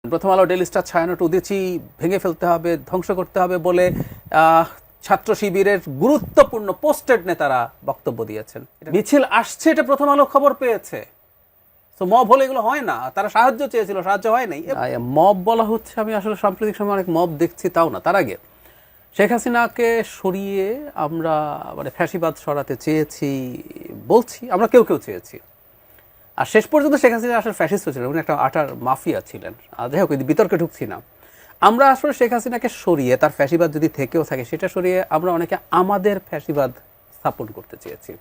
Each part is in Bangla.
প্রথম আলো ডেইলি স্টার ছায়ানট উদিচি ভেঙে ফেলতে হবে, ধ্বংস করতে হবে বলে ছাত্র শিবিরের গুরুত্বপূর্ণ পোস্টেড নেতারা বক্তব্য দিয়েছেন। মিছিল আসছে, এটা প্রথম আলো খবর পেয়েছে। তো মব হলে এগুলো হয় না, তারা সাহায্য চেয়েছিল, সাহায্য হয় নাই। মব বলা হচ্ছে, আমি আসলে সাম্প্রতিক সময় অনেক মব দেখছি, তাও না। তার আগে শেখ হাসিনাকে সরিয়ে আমরা ফ্যাসিবাদ সরাতে চেয়েছি বলছি, আমরা কেউ কেউ চেয়েছি। আর শেষ পর্যন্ত শেখ হাসিনা আসলে ফ্যাসিস্ট ছিলেন, উনি একটা আটার মাফিয়া ছিলেন। যাই হোক, বিতর্কে ঢুকছি না। আমরা আসলে শেখ হাসিনাকে সরিয়ে, তার ফ্যাসিবাদ যদি থেকেও থাকে সেটা সরিয়ে আমরা অনেকে আমাদের ফ্যাসিবাদ স্থাপন করতে চেয়েছি।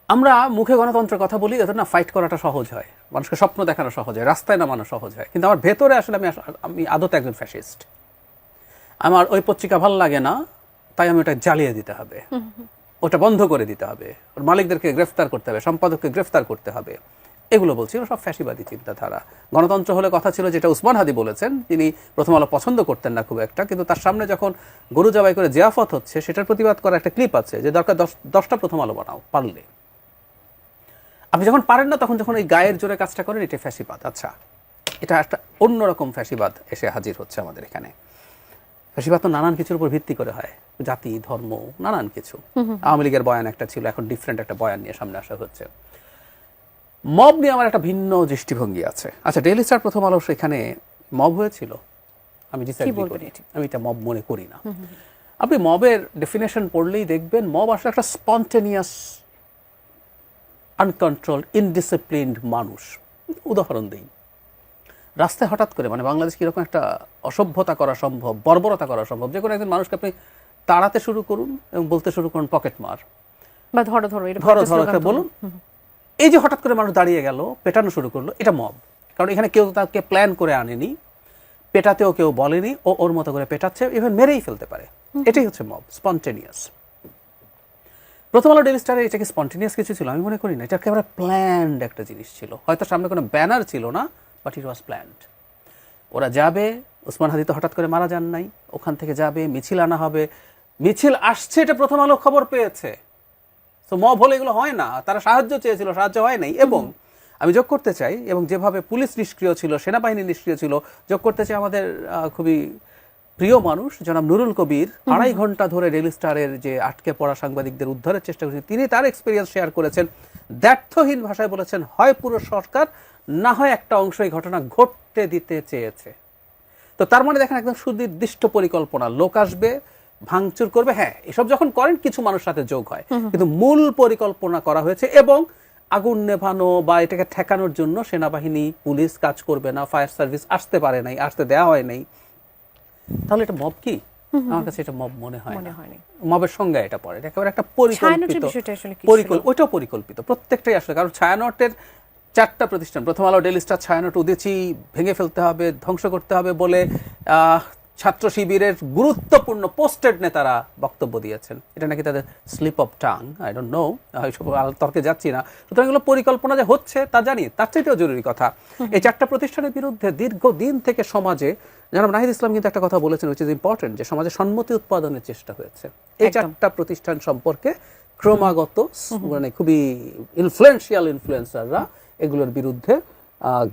আমরা মুখে গণতন্ত্রের কথা বলি, এত না ফাইট করাটা সহজ হয়, মানুষকে স্বপ্ন দেখানো সহজ হয়, রাস্তায় নামানো সহজ হয়, কিন্তু আমার ভেতরে আসলে আমি আদতে একজন ফ্যাসিস্ট। আমার ওই পত্রিকা ভালো লাগে না, তাই আমি ওটা জ্বালিয়ে দিতে হবে, ওটা বন্ধ করে দিতে হবে, ওর মালিকদেরকে গ্রেফতার করতে হবে, সম্পাদককে গ্রেফতার করতে হবে, এগুলো বলছি। সব ফ্যাসিবাদী চিন্তাধারা। গণতন্ত্র হলে কথা ছিল, যেটা উসমান হাদি বলেছেন, তিনি প্রথম আলো পছন্দ করতেন না খুব একটা, কিন্তু তার সামনে যখন গরু জবাই করে জিয়াফত হচ্ছে, সেটার প্রতিবাদ করা একটা ক্লিপ আছে, যে দরকার 10টা প্রথম আলো বানাও পারলে। আপনি যখন পারেন না, তখন যখন এই গায়ের জোরে কাজটা করেন, এটা ফ্যাসিবাদ। আচ্ছা, এটা একটা অন্যরকম ফ্যাসিবাদ এসে হাজির হচ্ছে আমাদের এখানে। ফ্যাসিবাদ তো নানান কিছুর উপর ভিত্তি করে হয়, জাতি, ধর্ম, নানান কিছু। আওয়ামী লীগের বয়ান একটা ছিল, এখন ডিফারেন্ট একটা বয়ান নিয়ে সামনে আসা হচ্ছে। মব নিয়ে আমার একটা ভিন্ন দৃষ্টিভঙ্গি আছে। আচ্ছা, ডেইলি স্টার প্রথম আলো সেখানে মব হয়েছিল, আমি ডিসএগ্রি করি, আমি এটা মব মনে করি না। আপনি মবের ডেফিনেশন পড়লেই দেখবেন, মব আসলে একটা স্পন্টেনিয়াস, আনকন্ট্রোলড, ইনডিসিপ্লিনড মানুষ। উদাহরণ দিই, রাস্তায় হঠাৎ করে, বাংলাদেশ কিরকম একটা অসভ্যতা করা সম্ভব, বর্বরতা করা সম্ভব, যে কোনো একজন মানুষকে আপনি তাড়াতে শুরু করুন এবং বলতে শুরু করুন পকেট মার বা ধরো একটা বলুন। এই যে হঠাৎ করে মানুষ দাঁড়িয়ে গেল, পেটানো শুরু করলো, এটা মব। কারণ এখানে কেউ তাকে প্ল্যান করে আনেনি, পেটাতেও কেউ বলেনি, ও ওর মতো করে পেটাচ্ছে, ইভেন মেরেই ফেলতে পারে। এটাই হচ্ছে মব, স্পন্টেনিয়াস। প্রথম আলো ডেইলি স্টারে এটা কি স্পন্টেনিয়াস কিছু ছিল? আমি মনে করি না। এটা একেবারে প্ল্যান্ড একটা জিনিস ছিল। হয়তো সামনে কোনো ব্যানার ছিল না, বাট ইট ওয়াজ প্ল্যান্ড। ওরা যাবে, উসমান হাদি তো হঠাৎ করে মারা যান নাই, ওখান থেকে যাবে, মিছিল আনা হবে, মিছিল আসছে, এটা প্রথম আলো খবর পেয়েছে। তো মব হলে এগুলো হয় না, তারা সাহায্য চেয়েছিল, সাহায্য হয় নাই। এবং আমি যোগ করতে চাই, এবং যেভাবে পুলিশ নিষ্ক্রিয় ছিল, সেনাবাহিনী নিষ্ক্রিয় ছিল, যোগ করতে চাই আমাদের খুবই প্রিয় মানুষ জনাব নুরুল কবির 2.5 ঘন্টা ধরে ডেইলি স্টারের যে আটকে পড়া সাংবাদিকদের উদ্ধারের চেষ্টা করেছেন। তিনি তার এক্সপিরিয়েন্স শেয়ার করেছেন, দ্ব্যর্থহীন ভাষায় বলেছেন, হয় পুরো সরকার, না হয় একটা অংশ এই ঘটনা ঘটতে দিতে চেয়েছে। তো তার মানে দেখেন, একদম সুনির্দিষ্ট পরিকল্পনা, লোক আসবে, ভাঙচুর করবে। হ্যাঁ, এসব যখন করেন কিছু মানুষ সাথে যোগ হয়, কিন্তু মূল পরিকল্পনা করা হয়েছে। এবং আগুন নেভানো বা এটাকে ঠেকানোর জন্য সেনাবাহিনী, পুলিশ কাজ করবে না, ফায়ার সার্ভিস আসতে পারে নাই, আসতে দেওয়া হয় নাই। তাহলে এটা মব কি? আমার কাছে এটা মব মনে হয় না। মবের সঙ্গে এটা পড়ে, এটা একেবারে একটা ওইটাও পরিকল্পিত, প্রত্যেকটাই আসলে। কারণ ছায়ানটের 4টা প্রতিষ্ঠান, প্রথম আলো, ডেইলি স্টার, ছায়ানট উদিচি ভেঙে ফেলতে হবে, ধ্বংস করতে হবে বলে ছাত্র শিবিরের গুরুত্বপূর্ণ পোস্টেড নেতারা বক্তব্য দিয়েছেন। এটা নাকি তাদের slip of tongue, I don't know, তর্কে যাচ্ছি না। সুতরাং এগুলো পরিকল্পনা যে হচ্ছে তা জানি। তার চাইতেও জরুরি কথা, এই 4টা প্রতিষ্ঠানের বিরুদ্ধে দীর্ঘদিন থেকে সমাজে, জনাব নাহিদ ইসলাম কিন্তু একটা কথা বলেছেন, উইচ ইজ ইম্পর্টেন্ট, যে সমাজে সম্মতি উৎপাদনের চেষ্টা হয়েছে। এই 4টা প্রতিষ্ঠান সম্পর্কে ক্রমাগত খুবই ইনফ্লুয়েন্সাররা এগুলোর বিরুদ্ধে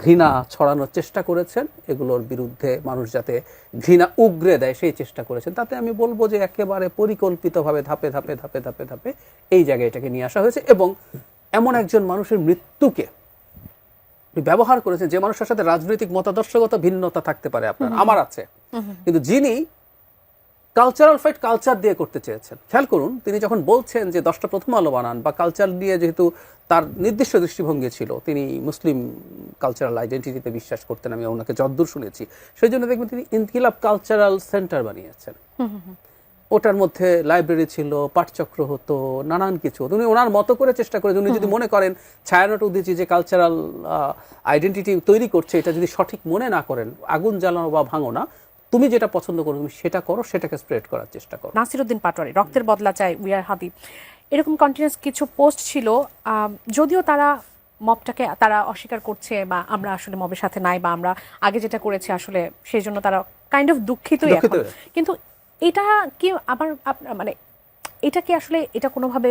ঘৃণা ছড়ানোর চেষ্টা করেছেন, এগুলোর বিরুদ্ধে মানুষ যাতে ঘৃণা উগরে দেয় সেই চেষ্টা করেছেন। তাতে আমি বলবো যে একেবারে পরিকল্পিতভাবে ধাপে ধাপে ধাপে ধাপে ধাপে এই জায়গায় এটাকে নিয়ে আসা হয়েছে। এবং এমন একজন মানুষের মৃত্যুকে ব্যবহার করেছেন, যে মানুষের সাথে রাজনৈতিক মতাদর্শগত ভিন্নতা থাকতে পারে, আপনার আমার আছে, কিন্তু যিনি কালচারাল ফাইট কালচার দিয়ে করতে চেয়েছেন। খেয়াল করুন, তিনি যখন বলছেন যে 10টা প্রথম আলো বানান, বা কালচার দিয়ে, যেহেতু তার নির্দিষ্ট দৃষ্টিভঙ্গি ছিল, তিনি মুসলিম কালচারাল আইডেন্টিটিতে বিশ্বাস করতেন, আমি ওনাকে যদ্দূর শুনেছি, সেই জন্য দেখবেন তিনি ইনকিলাব কালচারাল সেন্টার বানিয়েছেন। ওটার মধ্যে লাইব্রেরি ছিল, পাঠচক্র হতো, নানান কিছু উনি ওনার মতো করে চেষ্টা করেন। উনি যদি মনে করেন ছায়ানট উদিচি যে কালচারাল আইডেন্টিটি তৈরি করছে, এটা যদি সঠিক মনে না করেন, আগুন জ্বালানো বা ভাঙো না, তুমি যেটা পছন্দ করো তুমি সেটা করো, সেটাকে স্প্রেড করার চেষ্টা করো। নাসিরউদ্দিন পাটোয়ারি, রক্তের বদলা চাই, উই আর হাদি, এরকম কন্টিনিউয়াস কিছু পোস্ট ছিল। যদিও তারা মবটাকে তারা অস্বীকার করছে, বা আমরা আসলে মবের সাথে নাই, বা আমরা আগে যেটা করেছি আসলে সেই জন্য তারা কাইন্ড অফ দুঃখিতই এখন। কিন্তু এটা কি আবার এটা কি আসলে, এটা কোনোভাবে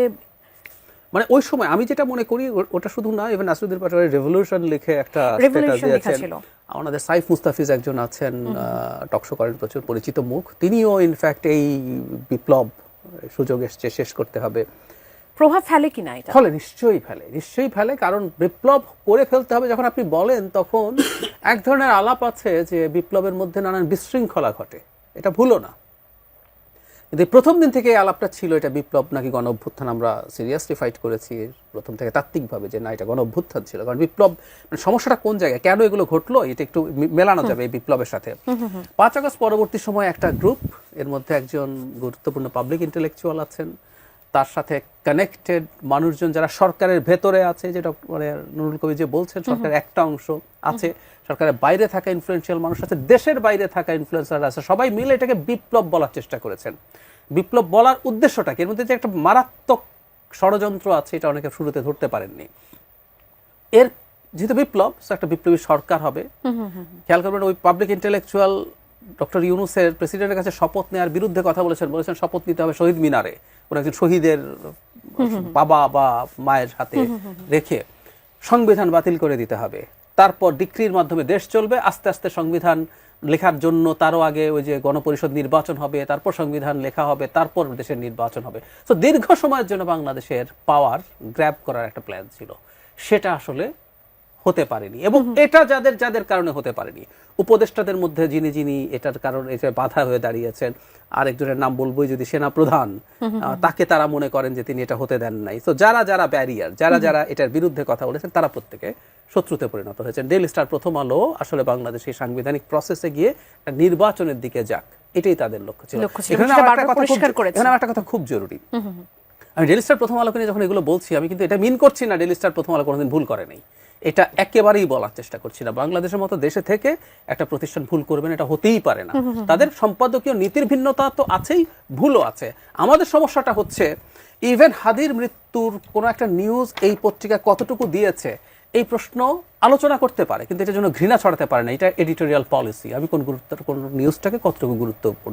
মানে ওই সময় আমি যেটা মনে করি ওটা শুধু না, ইভেন নাসিরুদ্দিন পাটোয়ারি রেভলিউশন লিখে একটা স্ট্যাটাস দিয়েছেন। আমাদের সাইফ মুস্তাফিজ একজন আছেন, টকশো করেন, প্রচুর পরিচিত মুখ, তিনিও ইনফ্যাক্ট এই বিপ্লব সুযোগ এসছে, শেষ করতে হবে। প্রভাব ফেলে কিনা এটা? ফলে নিশ্চয়ই ফেলে, কারণ বিপ্লব করে ফেলতে হবে যখন আপনি বলেন, তখন এক ধরনের আলাপ আছে যে বিপ্লবের মধ্যে নানান বিশৃঙ্খলা ঘটে, এটা ভুলো না। কিন্তু প্রথম দিন থেকে এই আলাপটা ছিল, এটা বিপ্লব নাকি গণ অভ্যুত্থান। আমরা সিরিয়াসলি ফাইট করেছি প্রথম থেকে তাত্ত্বিকভাবে যে না, এটা গণ অভ্যুত্থান ছিল। কারণ বিপ্লব মানে সমস্যাটা কোন জায়গায়, কেন এগুলো ঘটলো, এটা একটু মেলানো যাবে এই বিপ্লবের সাথে। 5 আগস্ট পরবর্তী সময় একটা গ্রুপ, এর মধ্যে একজন গুরুত্বপূর্ণ পাবলিক ইন্টেলেকচুয়াল আছেন, তার সাথে কানেক্টেড মানুষজন যারা সরকারের ভেতরে আছে, যেটা মানে নুরুল কবির যে বলছেন, সরকারের একটা অংশ আছে, সরকারের বাইরে থাকা ইনফ্লুয়েন্সিয়াল মানুষ আছে, দেশের বাইরে থাকা ইনফ্লুয়েন্সার আছে, সবাই মিলে এটাকে বিপ্লব বলার চেষ্টা করেছেন। বিপ্লব বলার উদ্দেশ্যটা কি, এর মধ্যে যে একটা মারাত্মক ষড়যন্ত্র আছে, এটা অনেকে শুরুতে ধরতে পারেননি। এর যেহেতু বিপ্লব, একটা বিপ্লবী সরকার হবে। খেয়াল করবেন, ওই পাবলিক ইন্টেলেকচুয়াল ডক্টর ইউনূসের প্রেসিডেন্টের কাছে শপথ নেওয়ার বিরুদ্ধে কথা বলেছেন শপথ নিতে হবে শহীদ মিনারে, কোন একজন শহীদের বাবা বা মায়ের হাতে রেখে সংবিধান বাতিল করে দিতে হবে, তারপর ডিক্রির মাধ্যমে দেশ চলবে, আস্তে আস্তে সংবিধান লেখার জন্য তারও আগে ওই যে গণপরিষদ নির্বাচন হবে, তারপর সংবিধান লেখা হবে, তারপর দেশের নির্বাচন হবে। তো দীর্ঘ সময়ের জন্য বাংলাদেশের পাওয়ার গ্র্যাব করার একটা প্ল্যান ছিল, সেটা আসলে হতে পারেনি। এবং এটা যাদের যাদের কারণে হতে পারেনি, উপদেষ্টাদের মধ্যে যিনি এটার কারণে এটা বাধা হয়ে দাঁড়িয়েছেন, আরেকজনের নাম বলবোই যদি, সেনা প্রধান, তাকে তারা মনে করেন যে তিনি এটা হতে দেন নাই। তো যারা যারা ব্যারিয়ার, যারা এটার বিরুদ্ধে কথা বলেছেন, তারা প্রত্যেকে শত্রুতে পরিণত হয়েছেন। ডেইলি স্টার, প্রথম আলো আসলে বাংলাদেশের সাংবিধানিক প্রসেসে গিয়ে একটা নির্বাচনের দিকে যাক, এটাই তাদের লক্ষ্য ছিল। এখানে আমার একটা কথা খুব জরুরি, আমি ডেইলি স্টার প্রথম আলোকে নিয়ে যখন এগুলো বলছি, আমি কিন্তু এটা মিন করছি না ডেইলি স্টার প্রথম আলো কোনোদিন ভুল করে নাই, এটা একেবারেই বলার চেষ্টা করছি না। বাংলাদেশের মতো দেশে থেকে একটা প্রতিষ্ঠান ভুল করবেন, এটা হতেই পারে না। তাদের সম্পাদকীয় নীতির ভিন্নতা তো আছেই, ভুলও আছে। আমাদের সমস্যাটা হচ্ছে, ইভেন হাদির মৃত্যুর কোনো একটা নিউজ এই পত্রিকা কতটুকু দিয়েছে, এই প্রশ্ন আলোচনা করতে পারে, কিন্তু এটার জন্য ঘৃণা ছড়াতে পারে না। এটা এডিটোরিয়াল পলিসি, আমি কোন নিউজটাকে কতটুকু গুরুত্বপূর্ণ